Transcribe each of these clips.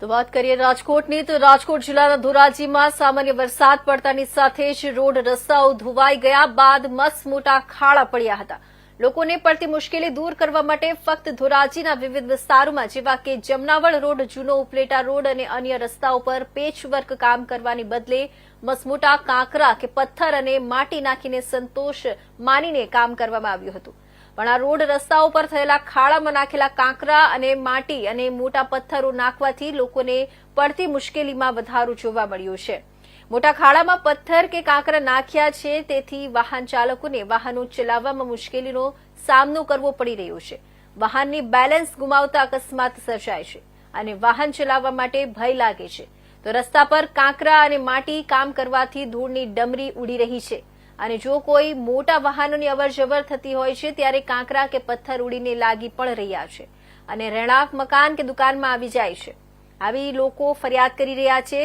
તો વાત કરીએ રાજકોટની તો રાજકોટ જિલ્લાના ધોરાજીમાં સામાન્ય વરસાદ પડતાની સાથે જ રોડ રસ્તાઓ ધોવાઈ ગયા બાદ મસ્ત મોટા ખાડા પડ્યા હતા। લોકોને પડતી મુશ્કેલી દૂર કરવા માટે ફક્ત ધોરાજીના વિવિધ વિસ્તારોમાં જેવા કે જમનાવળ રોડ, જૂનો ઉપલેટા રોડ અને અન્ય રસ્તાઓ પર પેચવર્ક કામ કરવાની બદલે મસમોટા કાંકરા કે પથ્થર અને માટી નાખીને સંતોષ માનીને કામ કરવામાં આવ્યું હતું। પણ આ રોડ રસ્તાઓ પર થયેલા ખાડામાં નાખેલા કાંકરા અને માટી અને મોટા પથ્થરો નાખવાથી લોકોને પડતી મુશ્કેલીમાં વધારો જોવા મળ્યો છે। મોટા ખાડામાં પથ્થર કે કાંકરા નાખ્યા છે તેથી વાહન ચાલકોને વાહનો ચલાવવામાં મુશ્કેલીનો સામનો કરવો પડી રહ્યો છે। વાહનની બેલેન્સ ગુમાવતા અકસ્માત સર્જાય છે અને વાહન ચલાવવા માટે ભય લાગે છે। તો રસ્તા પર કાંકરા અને માટી કામ કરવાથી ધૂળની ડમરી ઉડી રહી છે અને જો કોઈ મોટા વાહનોની અવરજવર થતી હોય છે ત્યારે કાંકરા કે પથ્થર ઉડીને લાગી પણ રહ્યા છે અને રહેણાંક મકાન કે દુકાનમાં આવી જાય છે। આવી લોકો ફરિયાદ કરી રહ્યા છે।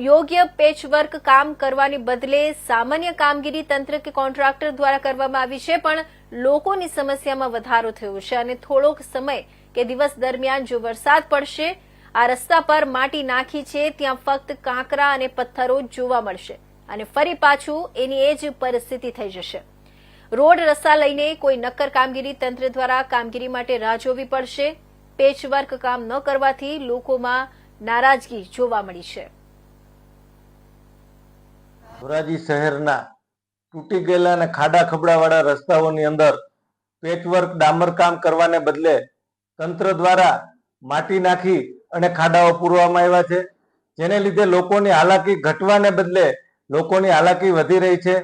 યોગ્ય પેચવર્ક કામ કરવાની બદલે સામાન્ય કામગીરી તંત્ર કે કોન્ટ્રાક્ટર દ્વારા કરવામાં આવી છે પણ લોકોની સમસ્યામાં વધારો થયો છે અને થોડોક સમય કે દિવસ દરમિયાન જો વરસાદ પડશે આ રસ્તા પર માટી નાખી છે ત્યાં ફક્ત કાંકરા અને પથ્થરો જોવા મળશે અને ફરી પાછું એની એ જ પરિસ્થિતિ થઈ જશે। રોડ રસ્તા લઈને કોઈ નક્કર કામગીરી તંત્ર દ્વારા કામગીરી માટે રાહ જોવી પડશે। પેચવર્ક કામ ન કરવાથી લોકોમાં નારાજગી જોવા મળી છે। ધોરાજી શહેરના તૂટી ગયેલા અને ખાડા ખબડાવાળા રસ્તાઓની અંદર પેચવર્ક ડામર કામ કરવાને બદલે તંત્ર દ્વારા માટી નાખી અને ખાડાઓ પૂરવામાં આવ્યા છે, જેને લીધે લોકોની હાલાકી ઘટવાને બદલે લોકોની હાલાકી વધી રહી છે।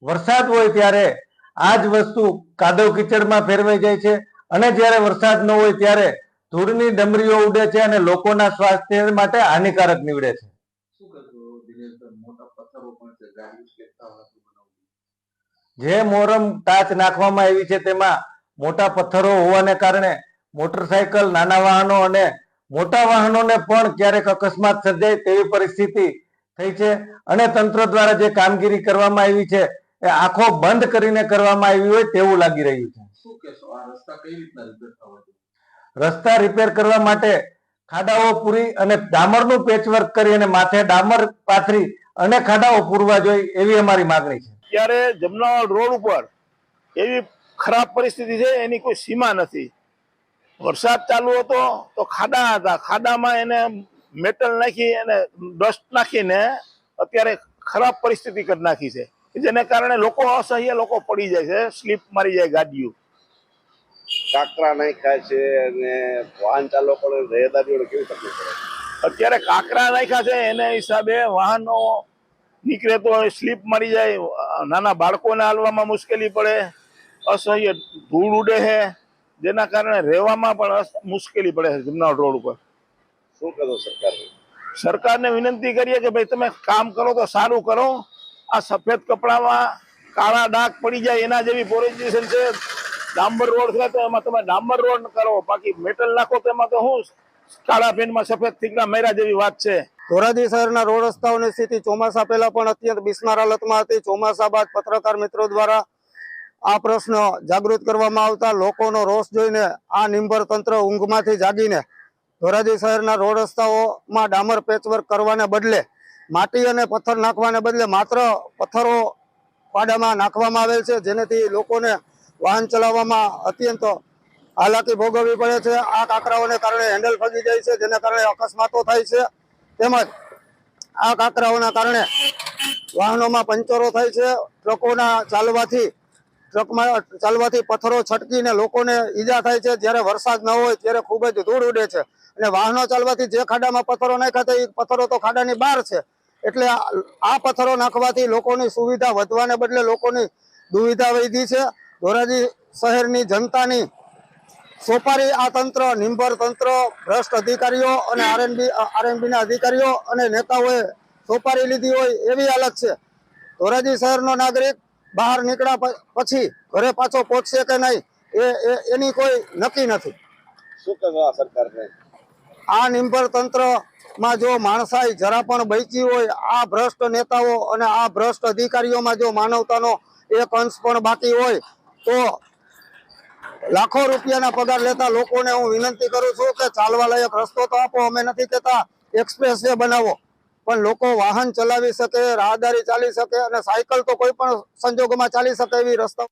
વરસાદ હોય ત્યારે આ જ વસ્તુ કાદવ કીચડમાં ફેરવાઈ જાય છે અને જ્યારે વરસાદ ન હોય ત્યારે ધૂળની ડમરીઓ ઉડે છે અને લોકોના સ્વાસ્થ્ય માટે હાનિકારક નીવડે છે। જે મોરમ ટાચ નાખવામાં આવી છે તેમાં મોટા પથ્થરો હોવાને કારણે મોટરસાયકલ, નાના વાહનો અને મોટા વાહનોને પણ ક્યારેક અકસ્માત સર્જાય તેવી પરિસ્થિતિ થઈ છે અને તંત્ર દ્વારા જે કામગીરી કરવામાં આવી છે એ આંખો બંધ કરીને કરવામાં આવી હોય તેવું લાગી રહ્યું છે। શું કહેશો, આ રસ્તા કઈ રીતના રિપેર થવા જોઈએ? રસ્તા રિપેર કરવા માટે ખાડાઓ પૂરી અને ડામરનું પેચવર્ક કરી અને માથે ડામર પાથરી અને ખાડાઓ પૂરવા જોઈએ એવી અમારી માંગણી છે। ત્યારે જમનાવળ રોડ ઉપર એવી ખરાબ પરિસ્થિતિ છે એની કોઈ સીમા નથી। વરસાદ ચાલુ હતો તો ખાડા હતા, ખાડામાં એને મેટલ નાખી અને ડસ્ટ નાખીને અત્યારે ખરાબ પરિસ્થિતિ કરી નાખી છે, જેને કારણે લોકો અસહ્ય લોકો પડી જાય છે, સ્લીપ મારી જાય ગાડીઓ। કાંકરા નાખ્યા છે અને વાહન ચાલકોને રહેદારીઓને કેવી તકલીફ પડે? અત્યારે કાંકરા નાખ્યા છે એના હિસાબે વાહનો નીકળે તો સ્લીપ મારી જાય, નાના બાળકોને હાલવામાં મુશ્કેલી પડે, અસહ્ય ધૂળ ઉડે છે, જેના કારણે રહેવામાં પણ મુશ્કેલી પડે છે જમનાવળ રોડ ઉપર। શું કરો સરકારને વિનંતી કરીએ કે ભાઈ તમે કામ કરો તો સારું કરો। આ સફેદ કપડામાં કાળા ડાઘ પડી જાય એના જેવી પોઝિશન છે। ડામર રોડ છે તો એમાં તમે ડામર રોડ કરો, બાકી મેટલ નાખો તો એમાં તો શું કાળા પેનમાં સફેદ ઠીકડા મેરા જેવી વાત છે। ધોરાજી શહેરના રોડ રસ્તાઓની સ્થિતિ ચોમાસા પહેલા પણ અત્યંત બિસ્માર હાલતમાં હતી। ચોમાસા બાદ પત્રકાર મિત્રો દ્વારા આ પ્રશ્ન જાગૃત કરવામાં આવતા લોકોનો રોષ જોઈને આ નિંભર તંત્ર ઊંઘમાંથી જાગીને ધોરાજી શહેરના રોડ રસ્તાઓમાં ડામર પેચવર્ક કરવાને બદલે માટી અને પથ્થર નાખવાને બદલે માત્ર પથ્થરો પાડામાં નાખવામાં આવેલ છે, જેનાથી લોકોને વાહન ચલાવવામાં અત્યંત હાલાકી ભોગવવી પડે છે। આ કાંકરાઓને કારણે હેન્ડલ ફગી જાય છે, જેના કારણે અકસ્માતો થાય છે, તેમજ આ કાંકરાઓના કારણે વાહનોમાં પંચરો થાય છે। ટ્રકમાં ચાલવાથી પથ્થરો છટકીને લોકોને ઈજા થાય છે। જ્યારે વરસાદ ન હોય ત્યારે ખૂબ જ ધૂળ ઉડે છે અને વાહનો ચાલવાથી જે ખાડામાં પથ્થરો નાખ્યા એ પથ્થરો તો ખાડાની બહાર છે, એટલે આ પથ્થરો નાખવાથી લોકોની સુવિધા વધવાને બદલે લોકોની દુવિધા વધી છે। ધોરાજી શહેરની જનતાની સોપારી આ તંત્ર, નિંભર તંત્ર, ભ્રષ્ટ અધિકારીઓ અને આરએનબીના અધિકારીઓ અને નેતાઓએ સોપારી લીધી હોય એવી હાલત છે। ધોરાજી શહેરનો નાગરિક બહાર નીકળ્યા પછી ઘરે પાછો પહોંચશે કે નહીં એની કોઈ નક્કી નથી। શું કરો આ સરકારને? આ નિંભર તંત્રમાં જો માણસાઈ જરા પણ બચી હોય, આ ભ્રષ્ટ નેતાઓ અને આ ભ્રષ્ટ અધિકારીઓમાં જો માનવતાનો એક અંશ પણ બાકી હોય તો લાખો રૂપિયાના પગાર લેતા લોકોને હું વિનંતી કરું છું કે ચાલવા લાયક રસ્તો તો આપો। અમે નથી કહેતા એક્સપ્રેસ વે બનાવો, પણ લોકો વાહન ચલાવી શકે, રાહદારી ચાલી શકે અને સાયકલ તો કોઈ પણ સંજોગોમાં ચાલી શકે એવી રસ્તા